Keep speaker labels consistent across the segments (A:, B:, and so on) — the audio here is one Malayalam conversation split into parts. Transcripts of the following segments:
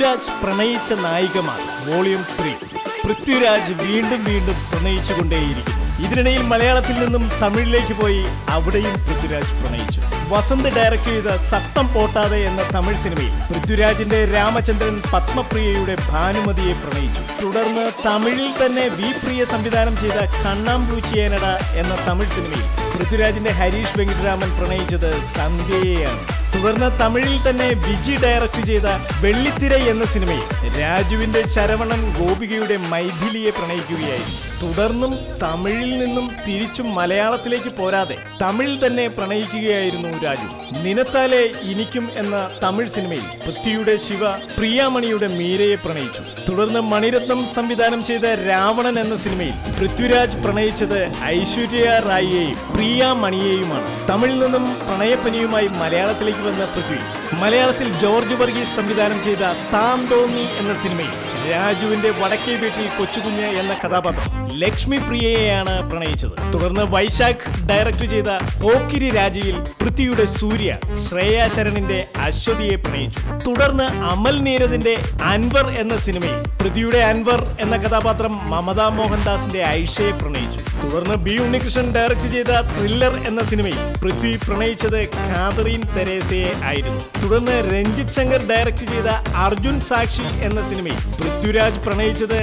A: പൃഥ്വിരാജ് പ്രണയിച്ച നായികമാർ വോളിയം 3. പൃഥ്വിരാജ് വീണ്ടും വീണ്ടും പ്രണയിച്ചുകൊണ്ടേയിരിക്കുന്നു. ഇതിനിടയിൽ മലയാളത്തിൽ നിന്നും തമിഴിലേക്ക് പോയി അവിടെയും പൃഥ്വിരാജ് പ്രണയിച്ചു. വസന്ത് ഡയറക്ട് ചെയ്ത സത്തം പോട്ടാതെ എന്ന തമിഴ് സിനിമയിൽ പൃഥ്വിരാജിന്റെ രാമചന്ദ്രൻ പത്മപ്രിയയുടെ ഭാനുമതിയെ പ്രണയിച്ചു. തുടർന്ന് തമിഴിൽ തന്നെ വി പ്രിയ സംവിധാനം ചെയ്ത കണ്ണാമ്പൂച്ചിയേനട എന്ന തമിഴ് സിനിമയിൽ പൃഥ്വിരാജിന്റെ ഹരീഷ് വെങ്കിട്ടരാമൻ പ്രണയിച്ചത് സന്ധ്യയെയാണ്. തുടർന്ന് തമിഴിൽ തന്നെ വിജി ഡയറക്ട് ചെയ്ത വെള്ളിത്തിര എന്ന സിനിമയിൽ രാജുവിന്റെ ശരവണൻ ഗോപികയുടെ മൈഥിലിയെ പ്രണയിക്കുകയായിരുന്നു. തുടർന്നും തമിഴിൽ നിന്നും തിരിച്ചും മലയാളത്തിലേക്ക് പോരാതെ തമിഴിൽ തന്നെ പ്രണയിക്കുകയായിരുന്നു രാജു. നിനത്താലെ ഇനിക്കും എന്ന തമിഴ് സിനിമയിൽ പൃഥ്വിയുടെ ശിവ പ്രിയാമണിയുടെ മീരയെ പ്രണയിച്ചു. തുടർന്ന് മണിരത്നം സംവിധാനം ചെയ്ത രാവണൻ എന്ന സിനിമയിൽ പൃഥ്വിരാജ് പ്രണയിച്ചത് ഐശ്വര്യ റായിയെയും പ്രിയാമണിയെയുമാണ്. തമിഴിൽ നിന്നും പ്രണയപ്പനിയുമായി മലയാളത്തിലേക്ക് വന്ന പൃഥ്വി മലയാളത്തിൽ ജോർജ് വർഗീസ് സംവിധാനം ചെയ്ത താം തോന്നി എന്ന സിനിമയിൽ രാജുവിന്റെ വടക്കേ വീട്ടിൽ കൊച്ചുകുഞ്ഞ് എന്ന കഥാപാത്രം ലക്ഷ്മി പ്രിയയെയാണ് പ്രണയിച്ചത്. തുടർന്ന് വൈശാഖ് ഡയറക്ട് ചെയ്ത പോക്കിരി രാജയിൽ പൃഥ്വിയുടെ സൂര്യ ശ്രേയ ശരണിന്റെ അശ്വതിയെ പ്രണയിച്ചു. തുടർന്ന് അമൽ നീരദിന്റെ അൻവർ എന്ന സിനിമയിൽ പൃഥ്വിയുടെ അൻവർ എന്ന കഥാപാത്രം മമതാ മോഹൻദാസിന്റെ ഐഷയെ പ്രണയിച്ചു. തുടർന്ന് ബി ഉണ്ണികൃഷ്ണൻ ഡയറക്ട് ചെയ്ത ത്രില്ലർ എന്ന സിനിമയിൽ പൃഥ്വി പ്രണയിച്ചത് കാതറീൻ തെരേസയെ ആയിരുന്നു. തുടർന്ന് രഞ്ജിത് ശങ്കർ ഡയറക്ട് ചെയ്ത അർജുൻ സാക്ഷി എന്ന സിനിമയിൽ പൃഥ്വിരാജ് പ്രണയിച്ചത്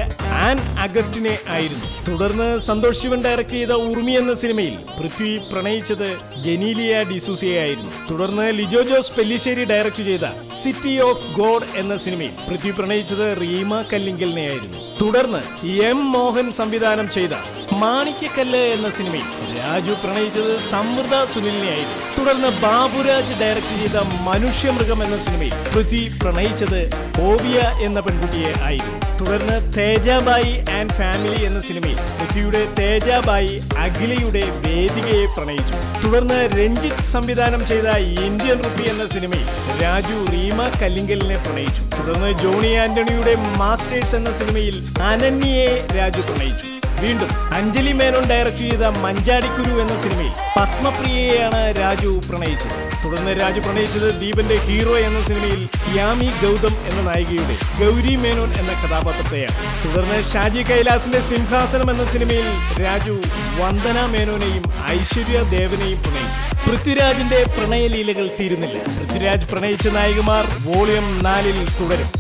A: ആൻ അഗസ്റ്റിനെ ആയിരുന്നു. തുടർന്ന് സന്തോഷ് ശിവൻ ഡയറക്ട് ചെയ്ത ഉർമി എന്ന സിനിമയിൽ പൃഥ്വി പ്രണയിച്ചത് ജനീലിയ ഡിസൂസിയെ ആയിരുന്നു. തുടർന്ന് ലിജോ ജോസ് പെല്ലിശ്ശേരി ഡയറക്ട് ചെയ്ത സിറ്റി ഓഫ് ഗോഡ് എന്ന സിനിമയിൽ പൃഥ്വി പ്രണയിച്ചത് റീമ കല്ലിങ്കലിനെ ആയിരുന്നു. തുടർന്ന് എം മോഹൻ സംവിധാനം ചെയ്ത മാണിക്യക്കല്ല് എന്ന സിനിമയിൽ രാജു പ്രണയിച്ചത് സമൃദ്ധ സുനിലിനെ ആയിരുന്നു. തുടർന്ന് ബാബുരാജ് ഡയറക്ട് ചെയ്ത മനുഷ്യമൃഗം എന്ന സിനിമയിൽ പൃഥ്വി പ്രണയിച്ചത് ഓവിയ എന്ന പെൺകുട്ടിയെ ആയിരുന്നു. തുടർന്ന് തേജാബായി ആൻഡ് ഫാമിലി എന്ന സിനിമയിൽ പൃഥ്വിയുടെ തേജാബായി അഖിലയുടെ വേദികയെ പ്രണയിച്ചു. തുടർന്ന് രഞ്ജിത്ത് സംവിധാനം ചെയ്ത ഇന്ത്യൻ റുപ്പി എന്ന സിനിമയിൽ രാജു റീമ കല്ലിങ്കലിനെ പ്രണയിച്ചു. തുടർന്ന് ജോണി ആന്റണിയുടെ മാസ്റ്റേഴ്സ് എന്ന സിനിമയിൽ അനന്യയെ രാജു പ്രണയിച്ചു. വീണ്ടും അഞ്ജലി മേനോൻ ഡയറക്ട് ചെയ്ത മഞ്ചാടിക്കുരു എന്ന സിനിമയിൽ പത്മപ്രിയയെയാണ് രാജു പ്രണയിച്ചത്. തുടർന്ന് രാജു പ്രണയിച്ചത് ദീപന്റെ ഹീറോ എന്ന സിനിമയിൽ യാമി ഗൗതം എന്ന നായികയുടെ ഗൗരി മേനോൻ എന്ന കഥാപാത്രത്തെയാണ്. തുടർന്ന് ഷാജി കൈലാസിന്റെ സിംഹാസനം എന്ന സിനിമയിൽ രാജു വന്ദന മേനോനെയും ഐശ്വര്യ ദേവനെയും പ്രണയിച്ചു. പൃഥ്വിരാജിന്റെ പ്രണയലീലകൾ തീരുന്നില്ല. പൃഥ്വിരാജ് പ്രണയിച്ച നായികമാർ വോളിയം 4 തുടരും.